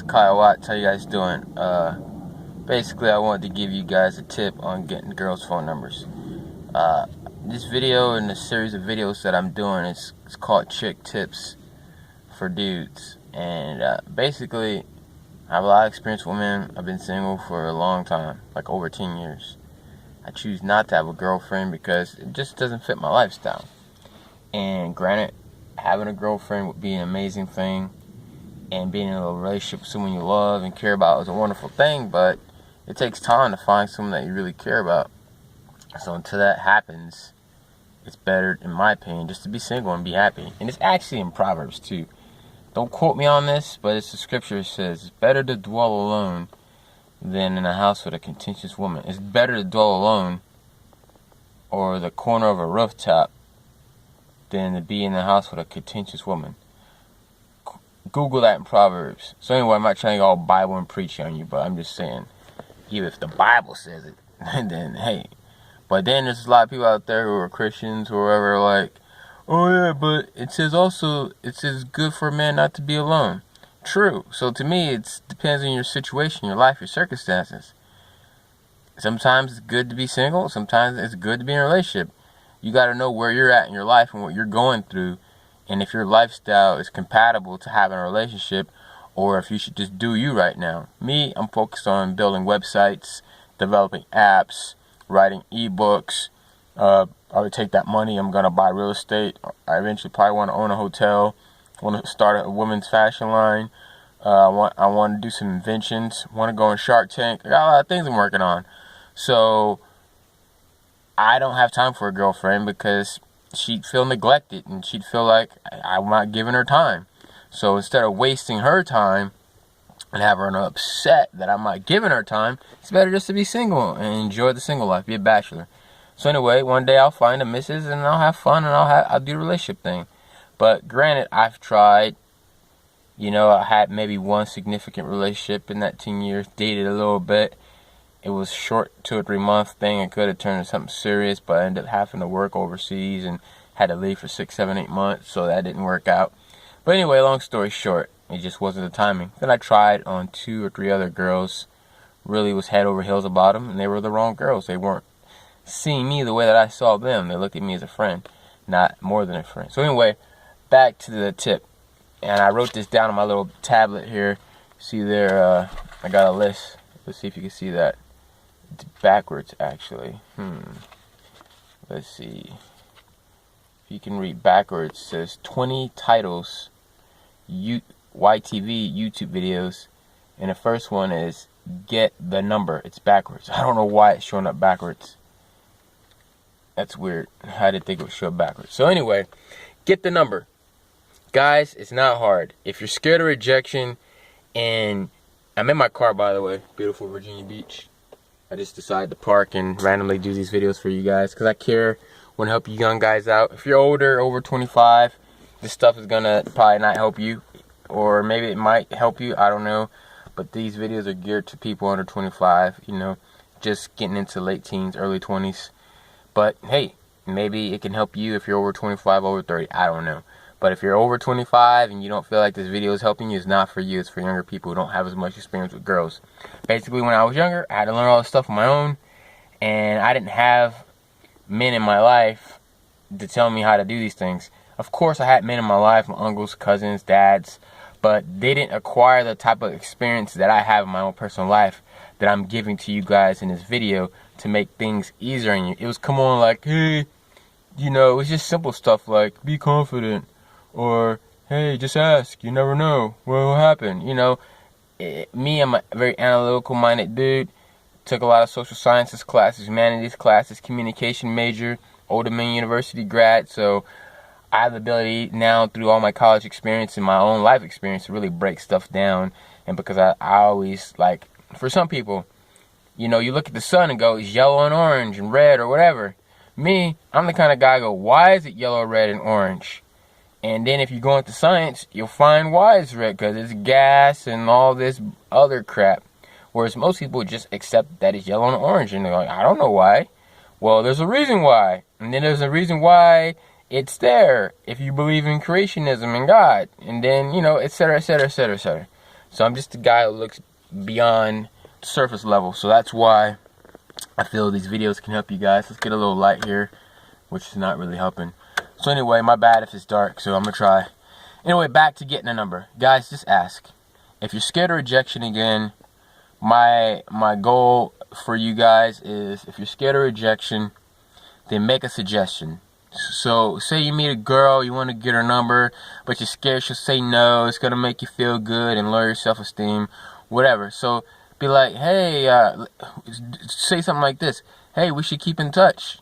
guys, Kyle Watts. How you guys doing? Basically, I wanted to give you guys a tip on getting girls' phone numbers. This video and the series of videos that I'm doing is called Chick Tips for Dudes. And basically, I have a lot of experience with women. I've been single for a long time, like over 10 years. I choose not to have a girlfriend because it just doesn't fit my lifestyle. And granted, having a girlfriend would be an amazing thing, and being in a relationship with someone you love and care about is a wonderful thing, but it takes time to find someone that you really care about. So until that happens, it's better, in my opinion, just to be single and be happy. And it's actually in Proverbs too. Don't quote me on this, but it's the scripture. It says, it's better to dwell alone than in a house with a contentious woman. It's better to dwell alone or the corner of a rooftop than to be in the house with a contentious woman. Google that in Proverbs. So anyway, I'm not trying to go all Bible and preach on you, but I'm just saying, even if the Bible says it, then hey. But then there's a lot of people out there who are Christians or whoever, like, oh yeah, but it says good for a man not to be alone. True. So to me, it depends on your situation, your life, your circumstances. Sometimes it's good to be single. Sometimes it's good to be in a relationship. You got to know where you're at in your life and what you're going through, and if your lifestyle is compatible to having a relationship, or if you should just do you right now. Me, I'm focused on building websites, developing apps, writing ebooks. I would take that money. I'm going to buy real estate. I eventually probably want to own a hotel. I want to start a women's fashion line. I want to do some inventions. I want to go on Shark Tank. I got a lot of things I'm working on. So I don't have time for a girlfriend because she'd feel neglected and she'd feel like I'm not giving her time. So instead of wasting her time and have her upset that I'm not giving her time, it's better just to be single and enjoy the single life, be a bachelor. So anyway, one day I'll find a missus and I'll have fun and I'll do the relationship thing. But granted, I've tried. I had maybe one significant relationship in that 10 years, dated a little bit. It was a short 2 or 3 month thing. It could have turned into something serious, but I ended up having to work overseas and had to leave for 6, 7, 8 months, so that didn't work out. But anyway, long story short, it just wasn't the timing. Then I tried on 2 or 3 other girls, really was head over heels about them, and they were the wrong girls. They weren't seeing me the way that I saw them. They looked at me as a friend, not more than a friend. So anyway, back to the tip. And I wrote this down on my little tablet here. See there, I got a list. Let's see if you can see that. It's backwards, actually. Let's see. If you can read backwards, it says 20 titles, YTV, YouTube videos. And the first one is Get the Number. It's backwards. I don't know why it's showing up backwards. That's weird. I didn't think it would show up backwards. So anyway, get the number. Guys, it's not hard. If you're scared of rejection, and I'm in my car, by the way, beautiful Virginia Beach. I just decided to park and randomly do these videos for you guys because I care, want to help you young guys out. If you're older, over 25, this stuff is going to probably not help you, or maybe it might help you, I don't know. But these videos are geared to people under 25, just getting into late teens, early 20s. But hey, maybe it can help you if you're over 25, over 30, I don't know. But if you're over 25 and you don't feel like this video is helping you, it's not for you. It's for younger people who don't have as much experience with girls. Basically, when I was younger, I had to learn all this stuff on my own. And I didn't have men in my life to tell me how to do these things. Of course, I had men in my life, my uncles, cousins, dads. But they didn't acquire the type of experience that I have in my own personal life that I'm giving to you guys in this video to make things easier on you. It was come on like, hey, it was just simple stuff like, be confident. Or, hey, just ask. You never know what will happen. Me, I'm a very analytical-minded dude. Took a lot of social sciences classes, humanities classes, communication major, Old Dominion University grad. So I have the ability now, through all my college experience and my own life experience, to really break stuff down. And because I always, like, for some people, you look at the sun and go, it's yellow and orange and red or whatever. Me, I'm the kind of guy who go, why is it yellow, red, and orange? And then if you go into science, you'll find why it's red, because it's gas and all this other crap. Whereas most people just accept that it's yellow and orange, and they're like, I don't know why. Well, there's a reason why. And then there's a reason why it's there if you believe in creationism and God. And then, etc., etc., etc., etc. So I'm just a guy who looks beyond surface level. So that's why I feel these videos can help you guys. Let's get a little light here, which is not really helping. So anyway, my bad if it's dark, so I'm gonna try. Anyway, back to getting a number. Guys, just ask. If you're scared of rejection again, my goal for you guys is, if you're scared of rejection, then make a suggestion. So say you meet a girl, you want to get her number, but you're scared she'll say no. It's gonna make you feel good and lower your self-esteem, whatever. So be like, hey, say something like this: hey, we should keep in touch.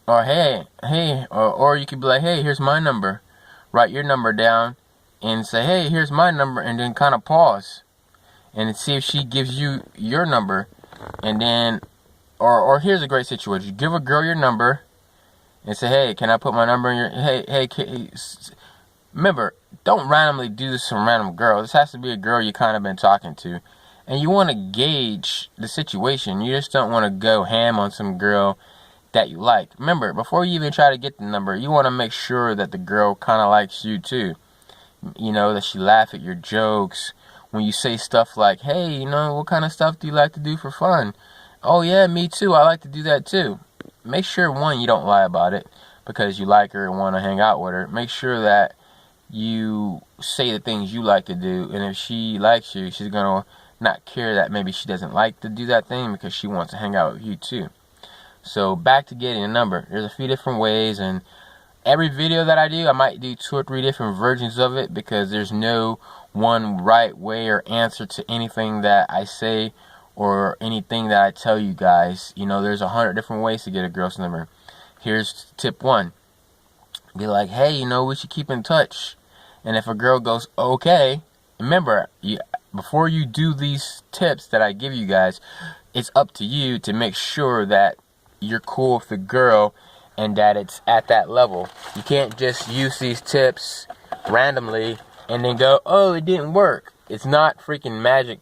Or hey, or you could be like, hey, here's my number. Write your number down and say, hey, here's my number, and then kind of pause and see if she gives you your number. And then, or here's a great situation: give a girl your number and say, hey, can I put my number in your, hey, remember, don't randomly do this to some random girl. This has to be a girl you kind of been talking to, and you want to gauge the situation. You just don't want to go ham on some girl that you like. Remember, before you even try to get the number, you want to make sure that the girl kind of likes you too. You know, that she laugh at your jokes when you say stuff like, hey, you know, what kind of stuff do you like to do for fun? Oh yeah, me too, I like to do that too. Make sure, one, you don't lie about it because you like her and want to hang out with her. Make sure that you say the things you like to do, and if she likes you, she's gonna not care that maybe she doesn't like to do that thing because she wants to hang out with you too. So back to getting a number. There's a few different ways, and every video that I do, I might do 2 or 3 different versions of it because there's no one right way or answer to anything that I say or anything that I tell you guys. You know, there's 100 different ways to get a girl's number. Here's tip 1. Be like, hey, you know, we should keep in touch. And if a girl goes, okay, remember, before you do these tips that I give you guys, it's up to you to make sure that you're cool with the girl and that it's at that level. You can't just use these tips randomly and then go, oh, it didn't work. It's not freaking magic,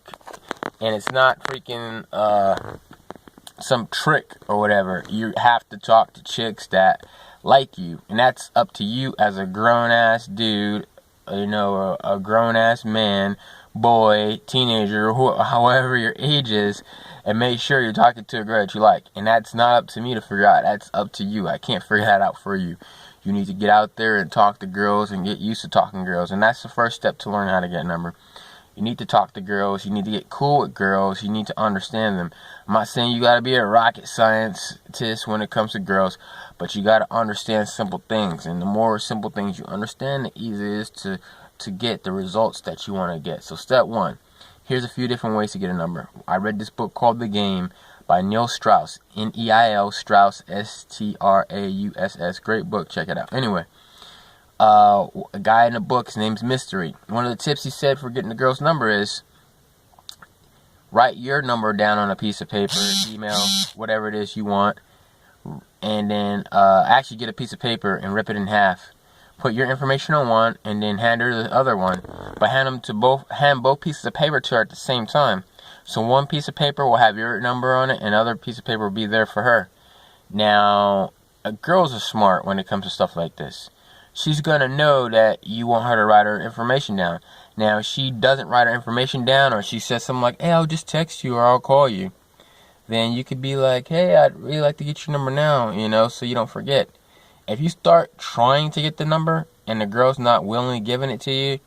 and it's not freaking some trick or whatever. You have to talk to chicks that like you, and that's up to you as a grown-ass dude, you know, a grown-ass man, boy, teenager, however your age is, and make sure you're talking to a girl that you like. And that's not up to me to figure out. That's up to you. I can't figure that out for you. You need to get out there and talk to girls and get used to talking to girls. And that's the first step to learn how to get a number. You need to talk to girls. You need to get cool with girls. You need to understand them. I'm not saying you got to be a rocket scientist when it comes to girls, but you got to understand simple things. And the more simple things you understand, the easier it is to get the results that you want to get. So step 1. Here's a few different ways to get a number. I read this book called The Game by Neil Strauss. N-E-I-L, Strauss, S-T-R-A-U-S-S. Great book. Check it out. Anyway, a guy in the book, his name's Mystery. One of the tips he said for getting a girl's number is write your number down on a piece of paper, email, whatever it is you want, and then actually get a piece of paper and rip it in half. Put your information on one and then hand her the other one, but hand both pieces of paper to her at the same time. So one piece of paper will have your number on it, and another piece of paper will be there for her. Now, girls are smart when it comes to stuff like this. She's gonna know that you want her to write her information down. Now, if she doesn't write her information down, or she says something like, hey, I'll just text you or I'll call you, then you could be like, hey, I'd really like to get your number now, you know, so you don't forget. If you start trying to get the number and the girl's not willingly giving it to you,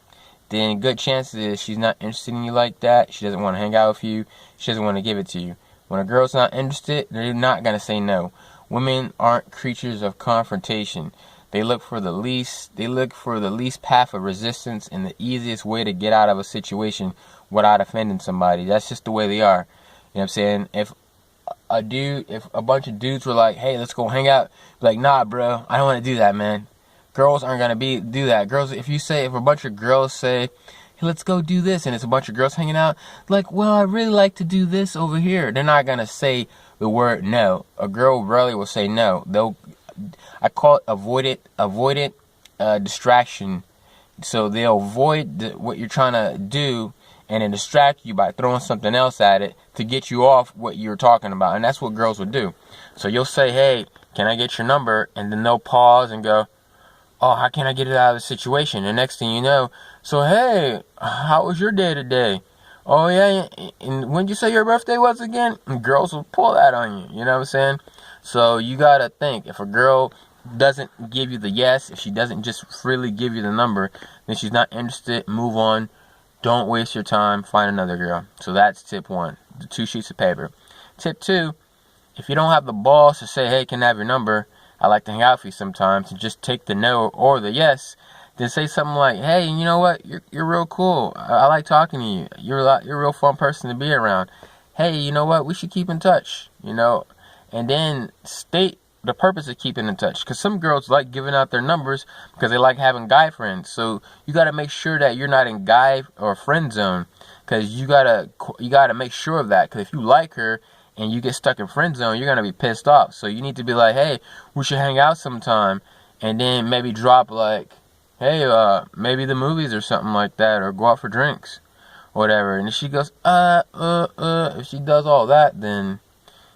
then good chances is she's not interested in you like that. She doesn't want to hang out with you. She doesn't want to give it to you. When a girl's not interested, they're not going to say no. Women aren't creatures of confrontation. They look for the least path of resistance and the easiest way to get out of a situation without offending somebody. That's just the way they are. You know what I'm saying? If a bunch of dudes were like, hey, let's go hang out, be like, nah, bro, I don't want to do that, man. Girls aren't going to do that. Girls, if a bunch of girls say, hey, let's go do this, and it's a bunch of girls hanging out, like, well, I really like to do this over here, they're not going to say the word no. A girl rarely will say no. I call it avoidant distraction. So they'll avoid what you're trying to do and then distract you by throwing something else at it to get you off what you're talking about. And that's what girls would do. So you'll say, hey, can I get your number? And then they'll pause and go, oh, how can I get it out of the situation? And next thing you know, So, hey, how was your day today? Oh, yeah, and when did you say your birthday was again? And girls will pull that on you, you know what I'm saying? So, you gotta think, if a girl doesn't give you the yes, if she doesn't just freely give you the number, then she's not interested. Move on. Don't waste your time. Find another girl. So, that's tip 1, the 2 sheets of paper. Tip 2, if you don't have the balls to say, hey, can I have your number? I like to hang out with you sometimes, and just take the no or the yes, then say something like, hey, you know what? You're real cool. I like talking to you. You're a real fun person to be around. Hey, you know what? We should keep in touch, you know? And then state the purpose of keeping in touch. Because some girls like giving out their numbers because they like having guy friends. So you got to make sure that you're not in guy or friend zone. Because you gotta make sure of that. Because if you like her and you get stuck in friend zone, you're going to be pissed off. So you need to be like, hey, we should hang out sometime. And then maybe drop like, hey, maybe the movies or something like that, or go out for drinks, or whatever. And if she goes, if she does all that, then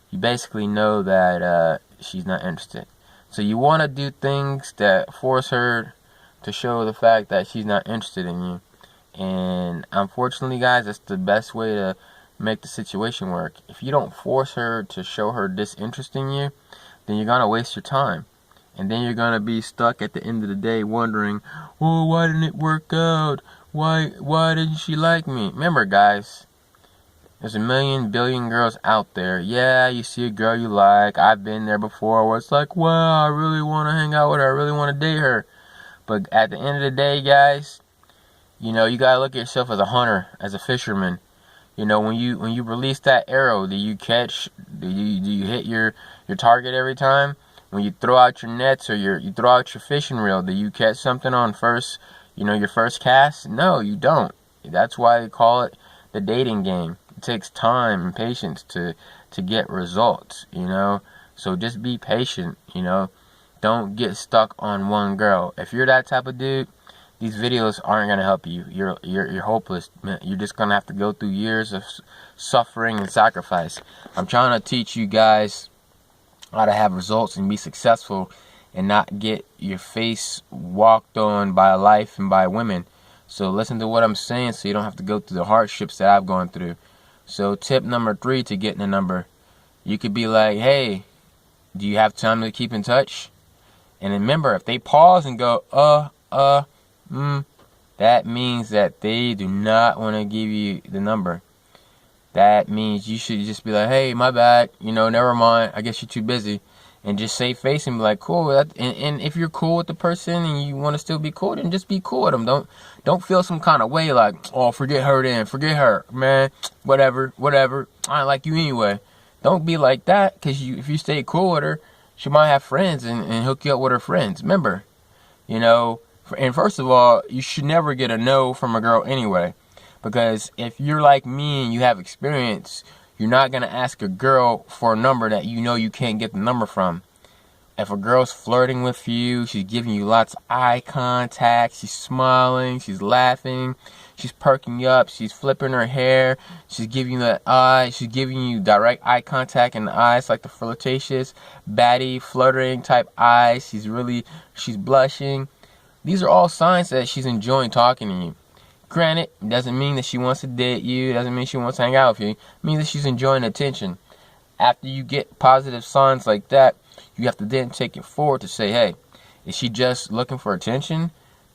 you basically know that she's not interested. So you want to do things that force her to show the fact that she's not interested in you. And unfortunately, guys, that's the best way to make the situation work. If you don't force her to show her disinterest in you, then you're going to waste your time. And then you're going to be stuck at the end of the day wondering, oh, why didn't it work out? Why didn't she like me? Remember, guys, there's a million, billion girls out there. Yeah, you see a girl you like. I've been there before where it's like, wow, I really want to hang out with her. I really want to date her. But at the end of the day, guys, you know, you got to look at yourself as a hunter, as a fisherman. You know, when you release that arrow, do you hit your target every time? When you throw out your nets or you throw out your fishing reel, do you catch something on your first cast? No, you don't. That's why they call it the dating game. It takes time and patience to get results, you know. So just be patient, you know. Don't get stuck on one girl. If you're that type of dude, these videos aren't gonna help you. You're hopeless. You're just gonna have to go through years of suffering and sacrifice. I'm trying to teach you guys how to have results and be successful and not get your face walked on by life and by women. So listen to what I'm saying so you don't have to go through the hardships that I've gone through. So tip number 3 to getting a number. You could be like, hey, do you have time to keep in touch? And remember, if they pause and go, that means that they do not want to give you the number. That means you should just be like, hey, my bad, you know, never mind, I guess you're too busy. And just save face and be like, cool. And if you're cool with the person and you want to still be cool, then just be cool with them. Don't feel some kind of way like, oh, forget her then, forget her, man, whatever, I like you anyway. Don't be like that, because if you stay cool with her, she might have friends and hook you up with her friends. Remember, you know, and first of all, you should never get a no from a girl anyway. Because if you're like me and you have experience, you're not going to ask a girl for a number that you know you can't get the number from. If a girl's flirting with you, she's giving you lots of eye contact, she's smiling, she's laughing, she's perking you up, she's flipping her hair, she's giving you that eye, she's giving you direct eye contact in the eyes, like the flirtatious, baddie, flirting type eyes, she's blushing. These are all signs that she's enjoying talking to you. Granted, it doesn't mean that she wants to date you. It doesn't mean she wants to hang out with you. It means that she's enjoying attention. After you get positive signs like that, you have to then take it forward to say, hey, is she just looking for attention?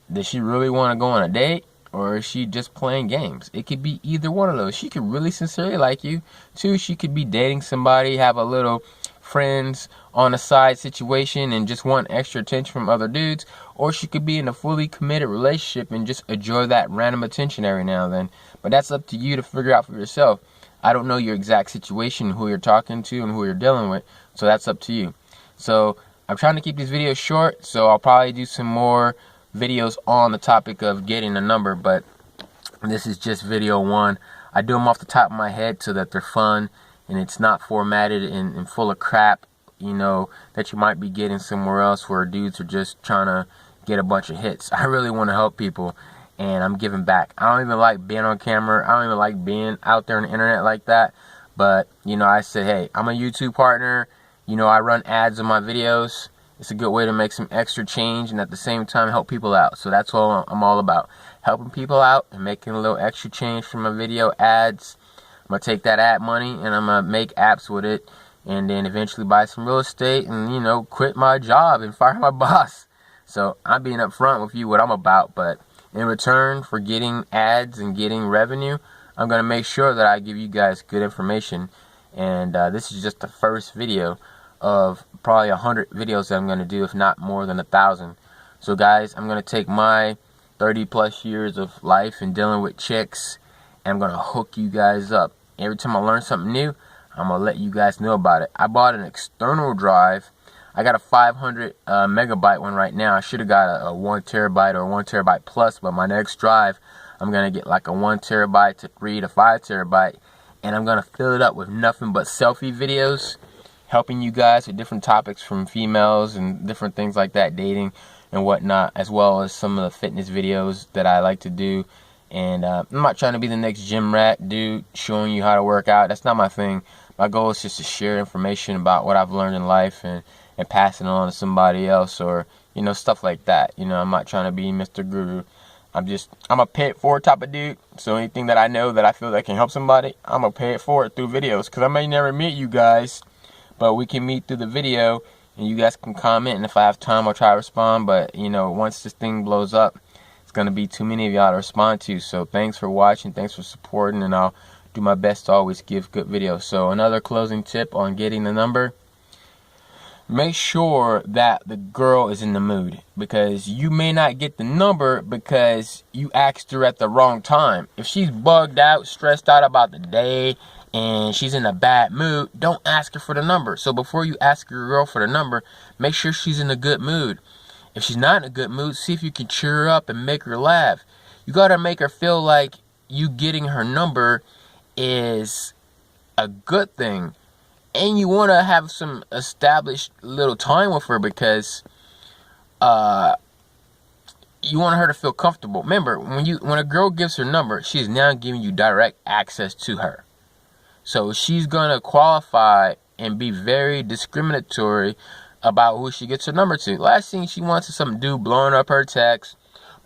Does she really want to go on a date? Or is she just playing games? It could be either one of those. She could really sincerely like you. 2, she could be dating somebody, have a little friends on a side situation and just want extra attention from other dudes, or she could be in a fully committed relationship and just enjoy that random attention every now and then. But that's up to you to figure out for yourself. I don't know your exact situation, who you're talking to and who you're dealing with, so that's up to you. So I'm trying to keep these videos short, so I'll probably do some more videos on the topic of getting a number, but this is just video 1. I do them off the top of my head so that they're fun and it's not formatted and full of crap, you know, that you might be getting somewhere else where dudes are just trying to get a bunch of hits. I really want to help people, and I'm giving back. I don't even like being on camera. I don't even like being out there on the internet like that. But, you know, I said, hey, I'm a YouTube partner. You know, I run ads on my videos. It's a good way to make some extra change and at the same time help people out. So that's what I'm all about. helping people out and making a little extra change from my video ads. I'm going to take that ad money and I'm going to make apps with it, and then eventually buy some real estate and, you know, quit my job and fire my boss. So I'm being upfront with you what I'm about, but in return for getting ads and getting revenue, I'm going to make sure that I give you guys good information. And this is just the first video of probably 100 videos that I'm going to do, if not more than 1,000. So guys, I'm going to take my 30 plus years of life and dealing with chicks, and I'm going to hook you guys up. Every time I learn something new, I'm going to let you guys know about it. I bought an external drive. I got a 500 megabyte one right now. I should have got a 1 terabyte or 1 terabyte plus, but my next drive, I'm going to get like a 1 terabyte to 3 to 5 terabyte, and I'm going to fill it up with nothing but selfie videos, helping you guys with different topics from females and different things like that, dating and whatnot, as well as some of the fitness videos that I like to do. And I'm not trying to be the next gym rat dude showing you how to work out. That's not my thing. My goal is just to share information about what I've learned in life and passing it on to somebody else, or, you know, stuff like that. You know, I'm not trying to be Mr. Guru. I'm a pay it forward type of dude. So anything that I know that I feel that can help somebody, I'm going to pay it forward through videos. Because I may never meet you guys, but we can meet through the video, and you guys can comment, and if I have time, I'll try to respond. But, you know, once this thing blows up, it's going to be too many of y'all to respond to. So thanks for watching, thanks for supporting, and I'll do my best to always give good videos. So another closing tip on getting the number: make sure that the girl is in the mood, because you may not get the number because you asked her at the wrong time. If she's bugged out, stressed out about the day, and she's in a bad mood, don't ask her for the number. So before you ask your girl for the number, make sure she's in a good mood. If she's not in a good mood, see if you can cheer her up and make her laugh. You gotta make her feel like you getting her number is a good thing. And you want to have some established little time with her, because you want her to feel comfortable. Remember, when a girl gives her number, she's now giving you direct access to her. So she's going to qualify and be very discriminatory about who she gets her number to. Last thing she wants is some dude blowing up her text,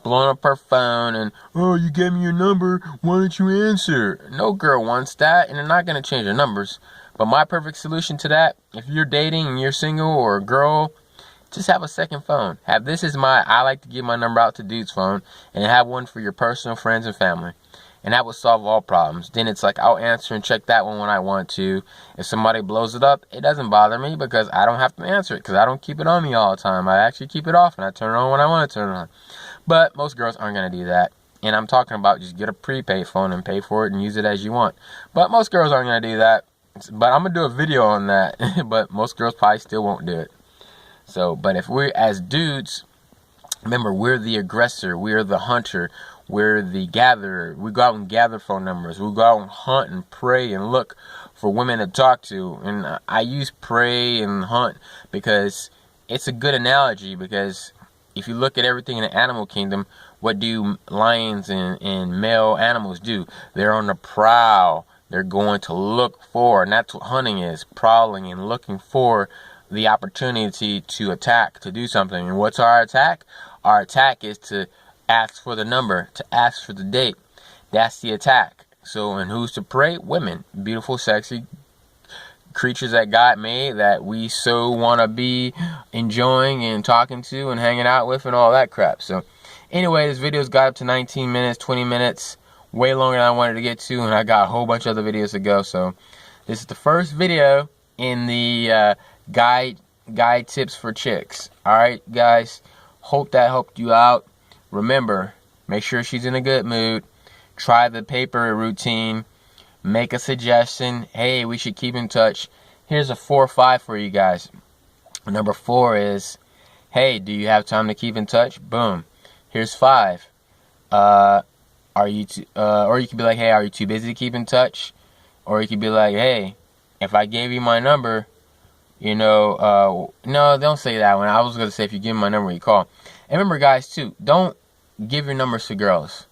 blowing up her phone, and, oh, you gave me your number, why don't you answer? No girl wants that, and they're not going to change their numbers. But my perfect solution to that, if you're dating and you're single or a girl, just have a second phone. Have this as I like to give my number out to dude's phone, and have one for your personal friends and family. And that will solve all problems. Then it's like, I'll answer and check that one when I want to. If somebody blows it up, it doesn't bother me, because I don't have to answer it, because I don't keep it on me all the time. I actually keep it off, and I turn it on when I want to turn it on. But most girls aren't going to do that. And I'm talking about just get a prepaid phone and pay for it and use it as you want. But most girls aren't going to do that. But I'm going to do a video on that. But most girls probably still won't do it. So, but if we're, as dudes, remember, we're the aggressor. We're the hunter. We're the gatherer. We go out and gather phone numbers. We go out and hunt and pray and look for women to talk to. And I use pray and hunt because it's a good analogy. Because if you look at everything in the animal kingdom, what do lions and male animals do? They're on the prowl. They're going to look for, and that's what hunting is, prowling and looking for the opportunity to attack, to do something. And what's our attack? Our attack is to ask for the number, to ask for the date. That's the attack. So, and who's to prey? Women. Beautiful, sexy creatures that God made that we so want to be enjoying and talking to and hanging out with and all that crap. So, anyway, this video's got up to 19 minutes, 20 minutes. Way longer than I wanted to get to, and I got a whole bunch of other videos to go. So this is the first video in the guide tips for chicks. Alright guys, hope that helped you out. Remember, make sure she's in a good mood. Try the paper routine. Make a suggestion. Hey, we should keep in touch. Here's a 4 or 5 for you guys. Number 4 is, hey, do you have time to keep in touch? Boom. Here's 5. Or you could be like, hey, are you too busy to keep in touch? Or you could be like, hey, if I gave you my number, you know, no, don't say that one. I was going to say, if you give me my number, you call. And remember, guys, too, don't give your numbers to girls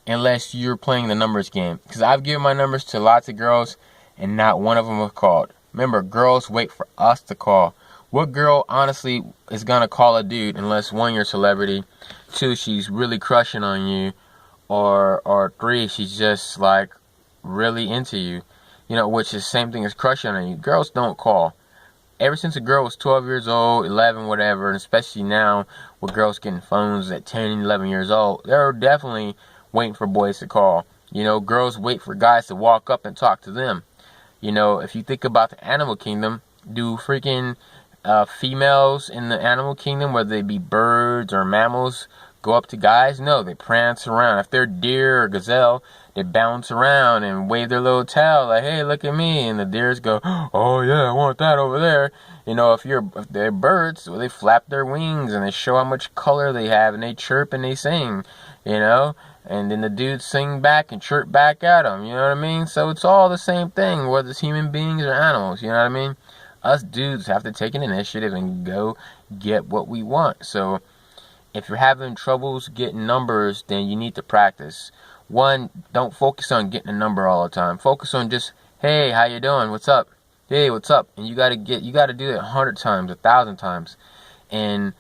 unless you're playing the numbers game. Because I've given my numbers to lots of girls, and not one of them have called. Remember, girls wait for us to call. What girl, honestly, is going to call a dude unless, 1, you're a celebrity, 2, she's really crushing on you, or 3, she's just like really into you, you know, which is the same thing as crushing on you. Girls don't call. Ever since a girl was 12 years old, 11, whatever, and especially now with girls getting phones at 10, 11 years old, they're definitely waiting for boys to call. You know, girls wait for guys to walk up and talk to them. You know, if you think about the animal kingdom, do freaking females in the animal kingdom, whether they be birds or mammals, go up to guys? No, they prance around. If they're deer or gazelle, they bounce around and wave their little tail like, hey, look at me. And the deers go, oh yeah, I want that over there. You know, if they're birds, well, they flap their wings and they show how much color they have, and they chirp and they sing, you know. And then the dudes sing back and chirp back at them, you know what I mean? So it's all the same thing, whether it's human beings or animals, you know what I mean? Us dudes have to take an initiative and go get what we want. So if you're having troubles getting numbers, then you need to practice. One, don't focus on getting a number all the time. Focus on just, hey, how you doing? What's up? Hey, what's up? And you gotta do it 100 times, 1,000 times. And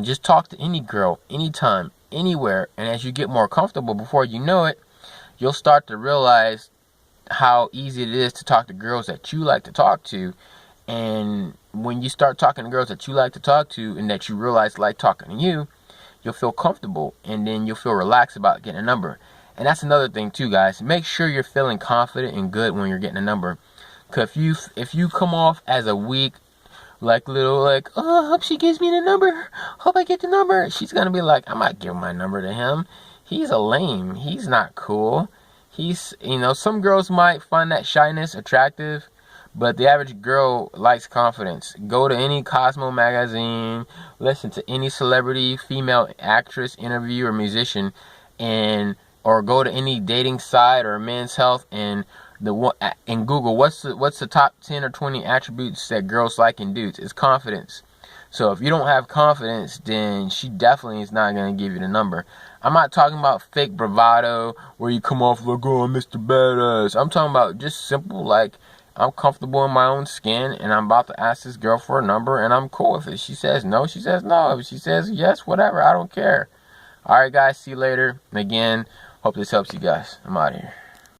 just talk to any girl, anytime, anywhere. And as you get more comfortable, before you know it, you'll start to realize how easy it is to talk to girls that you like to talk to. And when you start talking to girls that you like to talk to and that you realize like talking to you, you'll feel comfortable, and then you'll feel relaxed about getting a number. And that's another thing too, guys. Make sure you're feeling confident and good when you're getting a number. Cause if you come off as a weak, like oh, I hope she gives me the number. Hope I get the number. She's gonna be like, I'm not giving my number to him. He's a lame. He's not cool. He's, you know, some girls might find that shyness attractive, but the average girl likes confidence. Go to any Cosmo magazine, listen to any celebrity, female actress, interview, or musician, or go to any dating site or Men's Health and Google what's the top 10 or 20 attributes that girls like in dudes. It's confidence. So if you don't have confidence, then she definitely is not going to give you the number. I'm not talking about fake bravado where you come off like, oh, Mr. Badass. I'm talking about just simple, like, I'm comfortable in my own skin, and I'm about to ask this girl for a number, and I'm cool with it. She says no, she says no. If she says yes, whatever, I don't care. Alright, guys, see you later. And again, hope this helps you guys. I'm out of here.